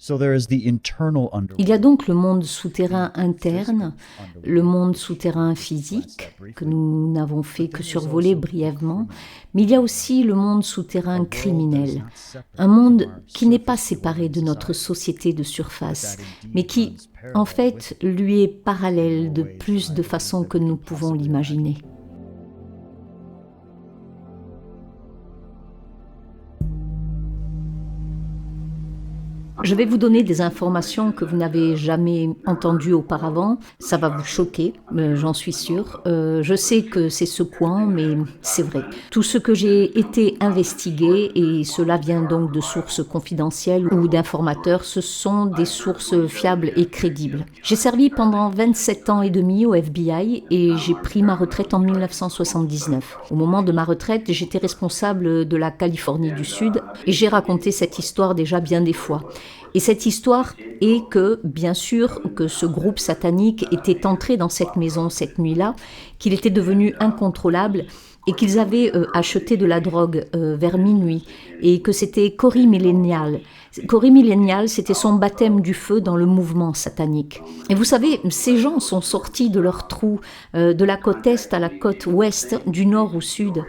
Il y a donc le monde souterrain interne, le monde souterrain physique, que nous n'avons fait que survoler brièvement, mais il y a aussi le monde souterrain criminel, un monde qui n'est pas séparé de notre société de surface, mais qui, en fait, lui est parallèle de plus de façons que nous pouvons l'imaginer. Je vais vous donner des informations que vous n'avez jamais entendues auparavant. Ça va vous choquer, j'en suis sûre. Je sais que c'est secouant, mais c'est vrai. Tout ce que j'ai été investigué, et cela vient donc de sources confidentielles ou d'informateurs, ce sont des sources fiables et crédibles. J'ai servi pendant 27 ans et demi au FBI et j'ai pris ma retraite en 1979. Au moment de ma retraite, j'étais responsable de la Californie du Sud et j'ai raconté cette histoire déjà bien des fois. Et cette histoire est que, bien sûr, que ce groupe satanique était entré dans cette maison cette nuit-là, qu'il était devenu incontrôlable et qu'ils avaient acheté de la drogue vers minuit et que c'était Cory Millennial. Cory Millennial, c'était son baptême du feu dans le mouvement satanique. Et vous savez, ces gens sont sortis de leur trou, de la côte est à la côte ouest, du nord au sud.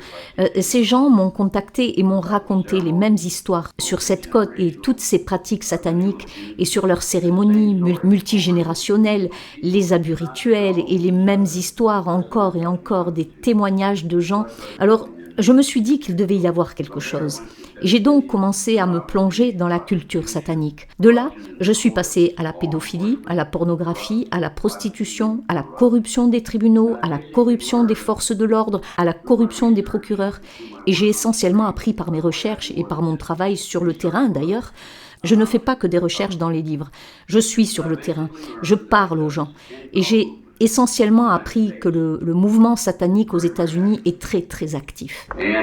Ces gens m'ont contacté et m'ont raconté les mêmes histoires sur cette côte et toutes ces pratiques sataniques et sur leurs cérémonies multigénérationnelles, les abus rituels et les mêmes histoires encore et encore, des témoignages de gens. Alors, je me suis dit qu'il devait y avoir quelque chose. Et j'ai donc commencé à me plonger dans la culture satanique. De là, je suis passée à la pédophilie, à la pornographie, à la prostitution, à la corruption des tribunaux, à la corruption des forces de l'ordre, à la corruption des procureurs. Et j'ai essentiellement appris par mes recherches et par mon travail sur le terrain d'ailleurs. Je ne fais pas que des recherches dans les livres. Je suis sur le terrain, je parle aux gens. Et j'ai essentiellement appris que le mouvement satanique aux États-Unis est très très actif. Et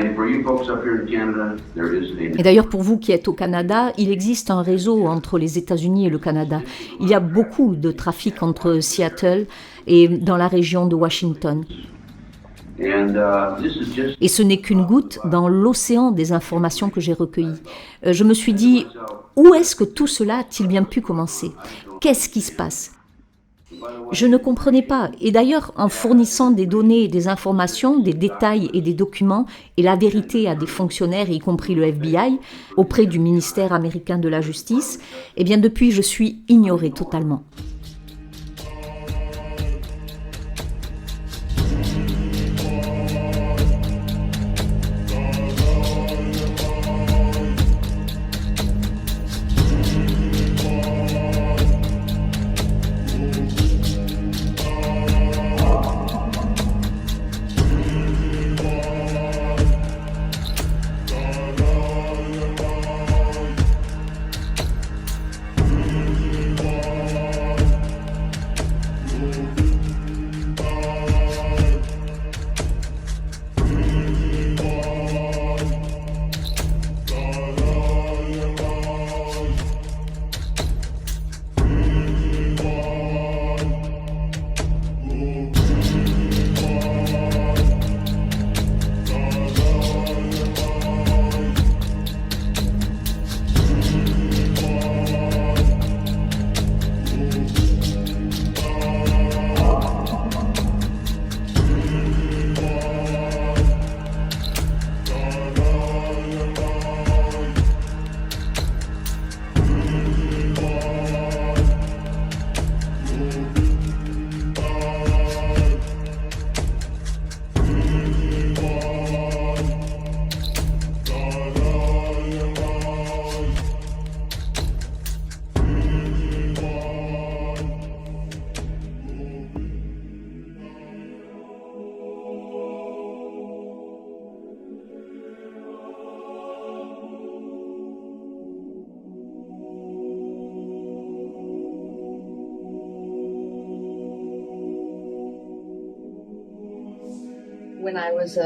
d'ailleurs pour vous qui êtes au Canada, il existe un réseau entre les États-Unis et le Canada. Il y a beaucoup de trafic entre Seattle et dans la région de Washington. Et ce n'est qu'une goutte dans l'océan des informations que j'ai recueillies. Je me suis dit, où est-ce que tout cela a-t-il bien pu commencer ? Qu'est-ce qui se passe ? Je ne comprenais pas. Et d'ailleurs, en fournissant des données et des informations, des détails et des documents, et la vérité à des fonctionnaires, y compris le FBI, auprès du ministère américain de la Justice, eh bien depuis, je suis ignorée totalement.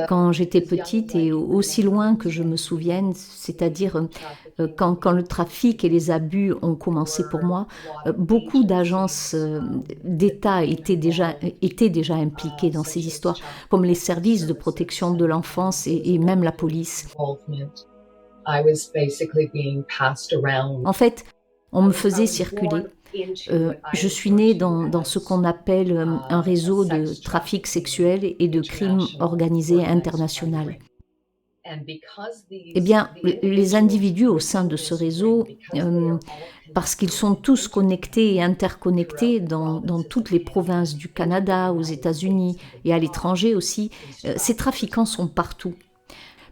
Quand j'étais petite et aussi loin que je me souvienne, c'est-à-dire quand le trafic et les abus ont commencé pour moi, beaucoup d'agences d'État étaient déjà impliquées dans ces histoires, comme les services de protection de l'enfance et même la police. En fait, On me faisait circuler. Je suis née dans ce qu'on appelle un réseau de trafic sexuel et de crimes organisés international. Eh bien, les individus au sein de ce réseau, euh, parce qu'ils sont tous connectés et interconnectés dans toutes les provinces du Canada, aux États-Unis et à l'étranger aussi, ces trafiquants sont partout.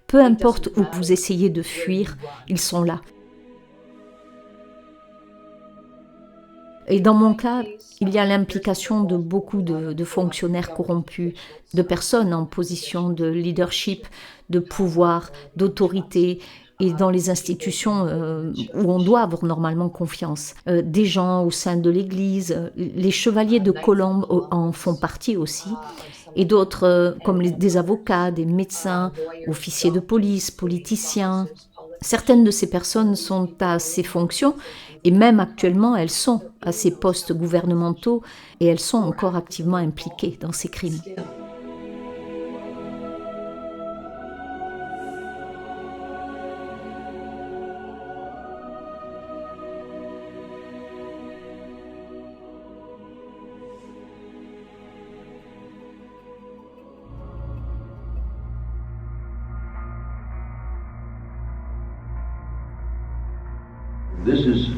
Peu importe où vous essayez de fuir, ils sont là. Et dans mon cas, il y a l'implication de beaucoup de fonctionnaires corrompus, de personnes en position de leadership, de pouvoir, d'autorité, et dans les institutions où on doit avoir normalement confiance. Des gens au sein de l'Église, les chevaliers de Colombe en font partie aussi, et d'autres comme des avocats, des médecins, officiers de police, politiciens. Certaines de ces personnes sont à ces fonctions et même actuellement elles sont à ces postes gouvernementaux et elles sont encore activement impliquées dans ces crimes.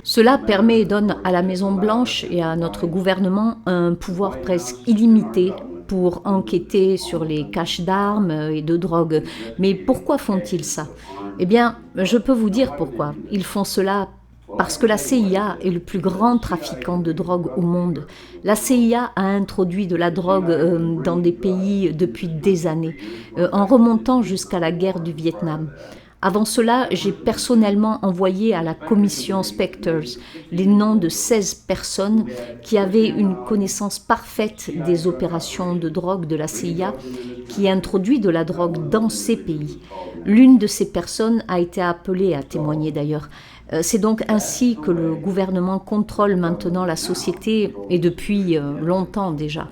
Cela permet et donne à la Maison-Blanche et à notre gouvernement un pouvoir presque illimité pour enquêter sur les caches d'armes et de drogue. Mais pourquoi font-ils ça? Eh bien, je peux vous dire pourquoi. Ils font cela parce que la CIA est le plus grand trafiquant de drogue au monde. La CIA a introduit de la drogue dans des pays depuis des années, en remontant jusqu'à la guerre du Vietnam. Avant cela, j'ai personnellement envoyé à la commission Spectres les noms de 16 personnes qui avaient une connaissance parfaite des opérations de drogue de la CIA qui introduit de la drogue dans ces pays. L'une de ces personnes a été appelée à témoigner d'ailleurs. C'est donc ainsi que le gouvernement contrôle maintenant la société et depuis longtemps déjà.